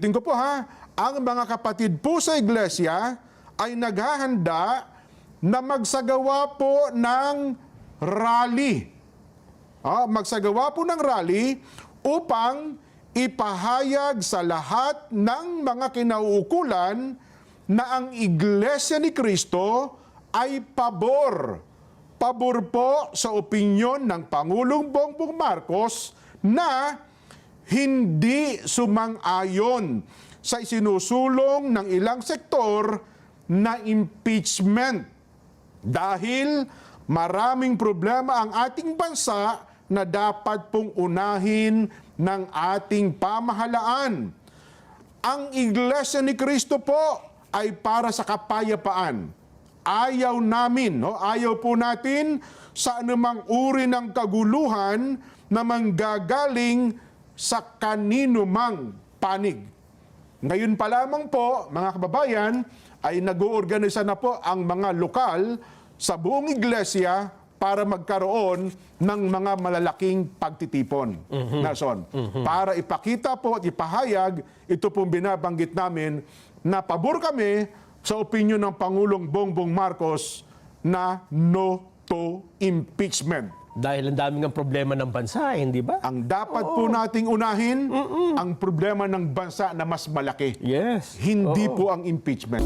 Tingko po ha, ang mga kapatid po sa iglesia ay naghahanda na magsagawa po ng rally. Magsagawa po ng rally upang ipahayag sa lahat ng mga kinauukulan na ang Iglesia ni Cristo ay pabor. Pabor po sa opinyon ng Pangulong Bongbong Marcos na hindi sumang-ayon sa isinusulong ng ilang sektor na impeachment. Dahil maraming problema ang ating bansa na dapat pong unahin ng ating pamahalaan. Ang Iglesia ni Cristo po ay para sa kapayapaan. Ayaw namin, ayaw po natin sa anumang uri ng kaguluhan na manggagaling sa kanino mang panig. Ngayon pa lamang po, mga kababayan, ay nag-oorganisa na po ang mga lokal sa buong iglesia para magkaroon ng mga malalaking pagtitipon. Nason, para ipakita po at ipahayag, ito pong binabanggit namin na pabor kami sa opinyon ng Pangulong Bongbong Marcos na no to impeachment. Dahil ang daming ang problema ng bansa, hindi ba? Ang dapat po nating unahin, ang problema ng bansa na mas malaki. Yes. Hindi po ang impeachment.